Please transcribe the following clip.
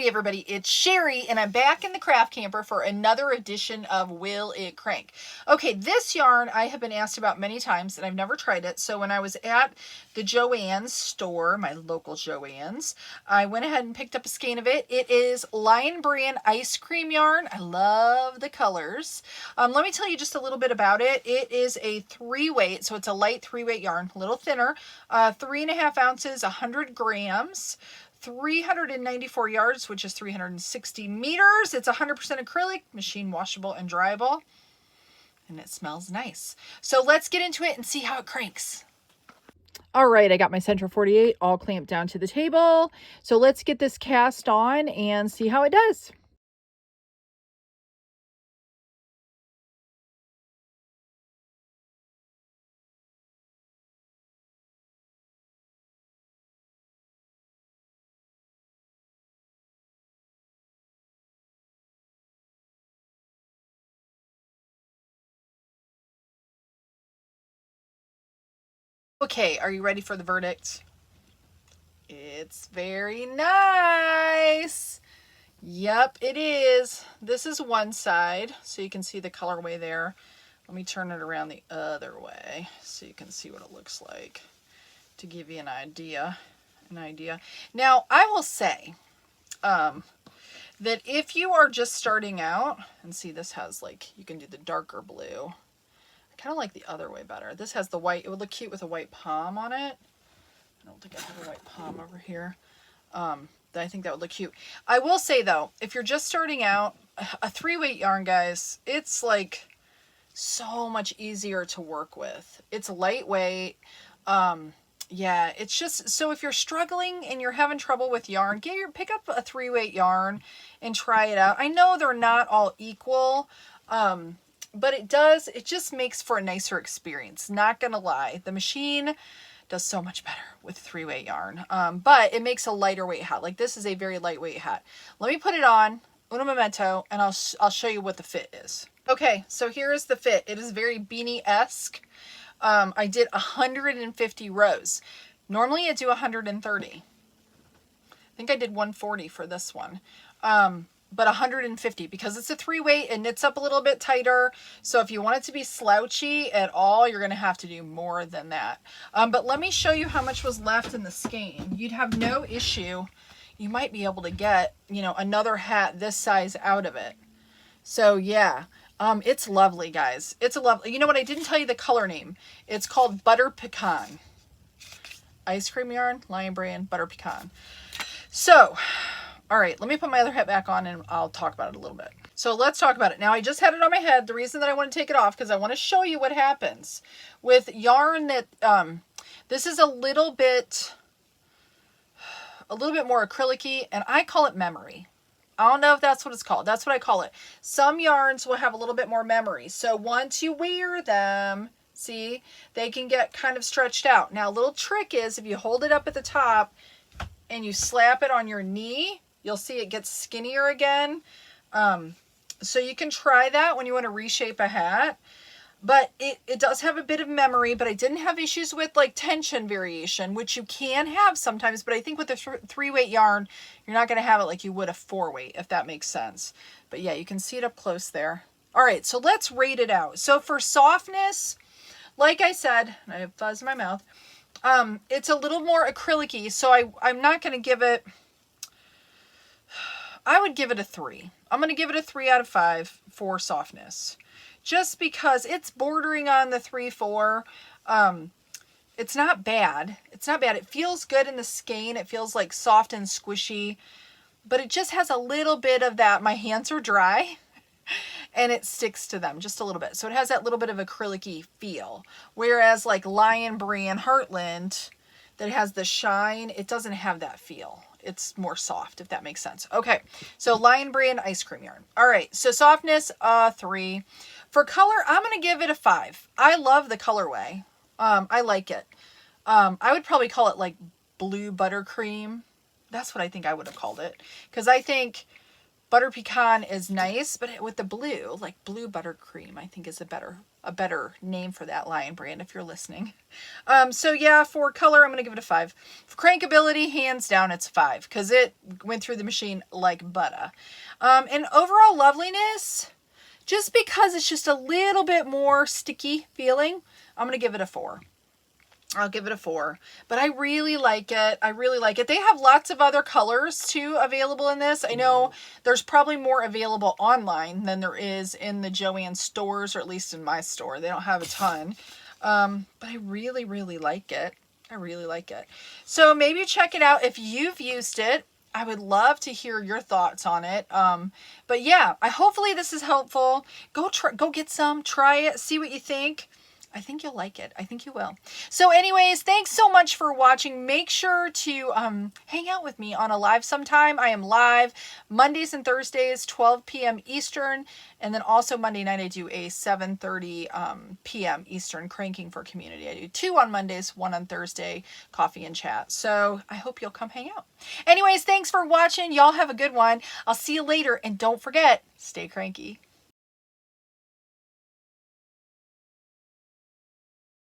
Hey everybody, it's Cheri and I'm back in the craft camper for another edition of Will It Crank. Okay, this yarn I have been asked about many times and I've never tried it. So when I was at the Joann's store, my local Joann's, I went ahead and picked up a skein of it. It is Lion Brand ice cream yarn. I love the colors. Let me tell you just a little bit about it. It is a 3-weight, so it's a light 3-weight yarn, a little thinner, 3.5 ounces, 100 grams. 394 yards, which is 360 meters. It's 100% acrylic, machine washable and dryable, and it smells nice. So let's get into it and see how it cranks. All right, I got my Sentro 48 all clamped down to the table. So let's get this cast on and see how it does. Okay, are you ready for the verdict? It's very nice. Yep, it is. This is one side, so you can see the colorway there. Let me turn it around the other way so you can see what it looks like to give you an idea. Now, I will say that if you are just starting out, and see this has like, you can do the darker blue. I kind of like the other way better. This has the white. It would look cute with a white palm on it. I don't think I have a white palm over here. I think that would look cute. I will say though, if you're just starting out, a 3-weight yarn, guys, it's like so much easier to work with. It's lightweight. Yeah, it's just, so if you're struggling and you're having trouble with yarn, pick up a 3-weight yarn and try it out. I know they're not all equal, but it just makes for a nicer experience. Not gonna lie, the machine does so much better with 3-weight yarn, but it makes a lighter weight hat. Like this is a very lightweight hat. Let me put it on, uno momento, and I'll show you what the fit is. Okay, so here is the fit. It is very beanie-esque. I did 150 rows. Normally I do 130. I think I did 140 for this one. But 150 because it's a 3-weight and knits up a little bit tighter. So if you want it to be slouchy at all, you're going to have to do more than that. But let me show you how much was left in the skein. You'd have no issue. You might be able to get, you know, another hat this size out of it. So yeah, it's lovely, guys. It's a lovely, you know what? I didn't tell you the color name. It's called Butter Pecan. Ice cream yarn, Lion Brand, Butter Pecan. So, all right, let me put my other hat back on and I'll talk about it a little bit. So let's talk about it. Now, I just had it on my head. The reason that I want to take it off because I want to show you what happens with yarn that, this is a little bit more acrylic-y, and I call it memory. I don't know if that's what it's called. That's what I call it. Some yarns will have a little bit more memory. So once you wear them, see, they can get kind of stretched out. Now, a little trick is if you hold it up at the top and you slap it on your knee, you'll see it gets skinnier again. So you can try that when you want to reshape a hat. But it does have a bit of memory, but I didn't have issues with like tension variation, which you can have sometimes. But I think with a 3-weight yarn, you're not going to have it like you would a 4-weight, if that makes sense. But yeah, you can see it up close there. All right, so let's rate it out. So for softness, like I said, I have fuzz in my mouth. It's a little more acrylic-y, so I'm not going to give it, I would give it a 3. I'm going to give it a 3 out of 5 for softness. Just because it's bordering on the 3-4. It's not bad. It's not bad. It feels good in the skein. It feels like soft and squishy, but it just has a little bit of that. My hands are dry and it sticks to them just a little bit. So it has that little bit of acrylic-y feel. Whereas like Lion Brand Heartland that has the shine, it doesn't have that feel. It's more soft, if that makes sense. Okay, so Lion Brand ice cream yarn. All right, so softness, 3. For color, I'm going to give it a 5. I love the colorway. I like it. I would probably call it like blue buttercream. That's what I think I would have called it. Because I think Butter pecan is nice, but with the blue, like blue buttercream, I think is a better name for that line brand if you're listening. So yeah, for color, I'm going to give it a 5. For crankability, hands down, it's 5 because it went through the machine like butter. And overall loveliness, just because it's just a little bit more sticky feeling, I'm going to give it a 4. I'll give it a 4, but I really like it. I really like it. They have lots of other colors too available in this. I know there's probably more available online than there is in the Joann stores, or at least in my store. They don't have a ton, but I really, really like it. I really like it. So maybe check it out if you've used it. I would love to hear your thoughts on it. But yeah, hopefully this is helpful. Go get some, try it, see what you think. I think you'll like it. I think you will. So anyways, thanks so much for watching. Make sure to hang out with me on a live sometime. I am live Mondays and Thursdays, 12 p.m. Eastern. And then also Monday night, I do a 7:30 p.m. Eastern cranking for community. I do 2 on Mondays, 1 on Thursday, coffee and chat. So I hope you'll come hang out. Anyways, thanks for watching. Y'all have a good one. I'll see you later. And don't forget, stay cranky.